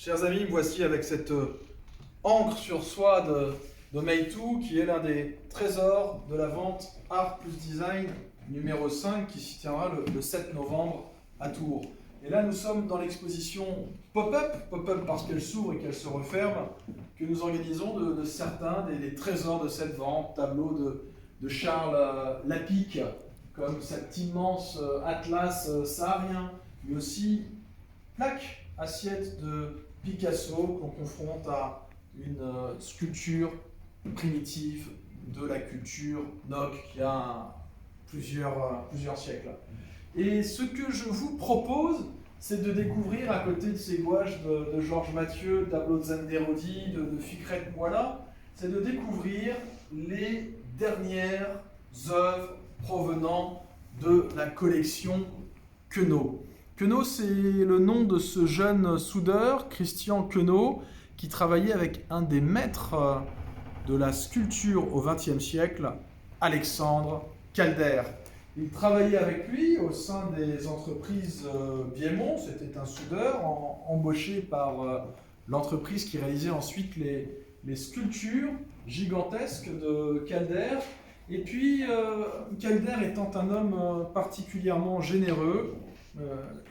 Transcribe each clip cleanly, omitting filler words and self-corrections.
Chers amis, me voici avec cette encre sur soie de Meitu, qui est l'un des trésors de la vente Art plus Design numéro 5, qui s'y tiendra le 7 novembre à Tours. Et là, nous sommes dans l'exposition Pop-up parce qu'elle s'ouvre et qu'elle se referme, que nous organisons de certains des trésors de cette vente, tableaux de Charles Lapique, comme cet immense atlas saharien, mais aussi plaques, assiettes de Picasso qu'on confronte à une sculpture primitive de la culture NOC qui a plusieurs siècles. Et ce que je vous propose, c'est de découvrir à côté de ces gouaches de Georges Mathieu, tableaux de Zenderodi, de Ficret Moala, c'est de découvrir les dernières œuvres provenant de la collection Queneau. Queneau, c'est le nom de ce jeune soudeur, Christian Queneau, qui travaillait avec un des maîtres de la sculpture au XXe siècle, Alexandre Calder. Il travaillait avec lui au sein des entreprises Biémont, c'était un soudeur embauché par l'entreprise qui réalisait ensuite les sculptures gigantesques de Calder. Et puis, Calder étant un homme particulièrement généreux,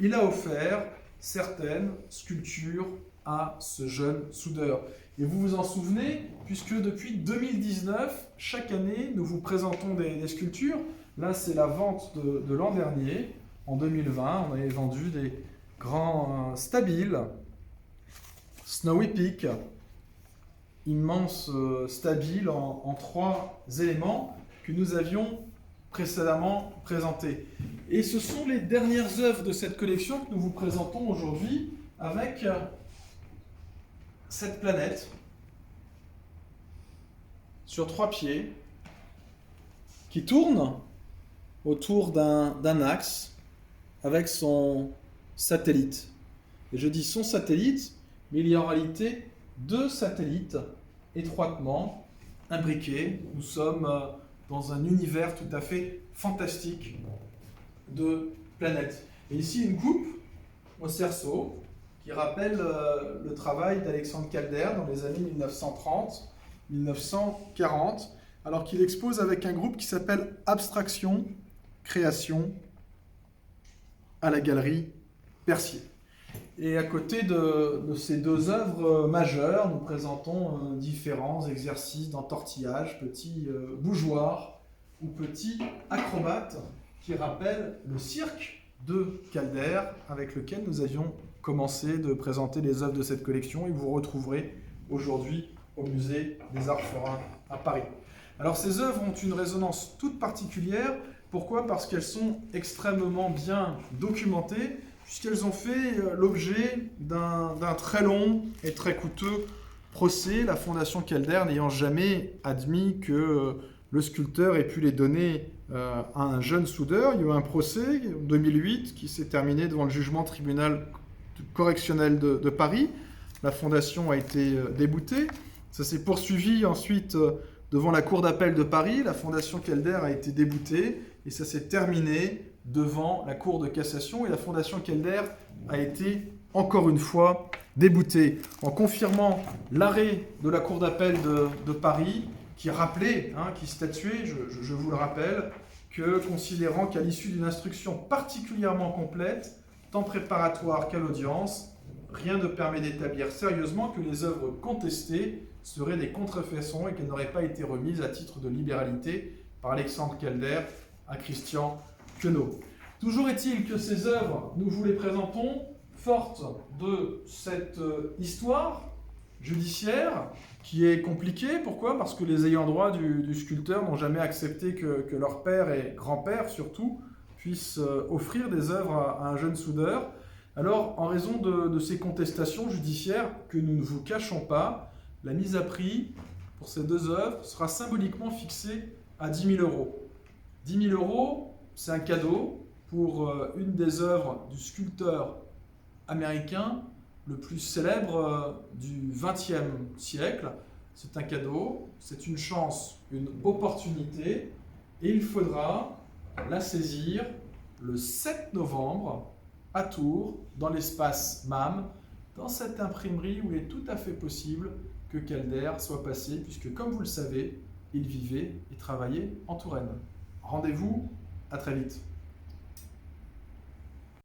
il a offert certaines sculptures à ce jeune soudeur. Et vous vous en souvenez, puisque depuis 2019, chaque année, nous vous présentons des sculptures. Là, c'est la vente de l'an dernier. En 2020, on avait vendu des grands stabiles, Snowy Peak, immense stabile en 3 éléments que nous avions précédemment présentés. Et ce sont les dernières œuvres de cette collection que nous vous présentons aujourd'hui avec cette planète sur 3 pieds qui tourne autour d'un axe avec son satellite. Et je dis son satellite, mais il y a en réalité 2 satellites étroitement imbriqués. Nous sommes dans un univers tout à fait fantastique de planètes. Et ici, une coupe au cerceau qui rappelle le travail d'Alexandre Calder dans les années 1930-1940, alors qu'il expose avec un groupe qui s'appelle Abstraction, Création, à la galerie Percier. Et à côté de ces 2 œuvres majeures, nous présentons différents exercices d'entortillage, petits bougeoirs ou petits acrobates qui rappellent le cirque de Calder avec lequel nous avions commencé de présenter les œuvres de cette collection et vous retrouverez aujourd'hui au musée des Arts Forains à Paris. Alors ces œuvres ont une résonance toute particulière. Pourquoi ? Parce qu'elles sont extrêmement bien documentées, puisqu'elles ont fait l'objet d'un très long et très coûteux procès, la Fondation Calder n'ayant jamais admis que le sculpteur ait pu les donner à un jeune soudeur. Il y a eu un procès en 2008 qui s'est terminé devant le jugement tribunal correctionnel de Paris. La Fondation a été déboutée. Ça s'est poursuivi ensuite devant la Cour d'appel de Paris. La Fondation Calder a été déboutée et ça s'est terminé devant la Cour de cassation. Et la Fondation Calder a été encore une fois déboutée en confirmant l'arrêt de la Cour d'appel de Paris qui rappelait, qui statuait, je vous le rappelle, que considérant qu'à l'issue d'une instruction particulièrement complète, tant préparatoire qu'à l'audience, rien ne permet d'établir sérieusement que les œuvres contestées seraient des contrefaçons et qu'elles n'auraient pas été remises à titre de libéralité par Alexandre Calder à Christian Queneau. Toujours est-il que ces œuvres, nous vous les présentons fortes de cette histoire judiciaire qui est compliquée. Pourquoi ? Parce que les ayants droit du sculpteur n'ont jamais accepté que leur père et grand-père surtout puissent offrir des œuvres à un jeune soudeur. Alors, en raison de ces contestations judiciaires que nous ne vous cachons pas, la mise à prix pour ces 2 œuvres sera symboliquement fixée à 10 000 €. 10 000 €, c'est un cadeau pour une des œuvres du sculpteur américain le plus célèbre du XXe siècle. C'est un cadeau, c'est une chance, une opportunité, et il faudra la saisir le 7 novembre à Tours, dans l'espace MAM, dans cette imprimerie où il est tout à fait possible que Calder soit passé, puisque comme vous le savez, il vivait et travaillait en Touraine. Rendez-vous, à très vite.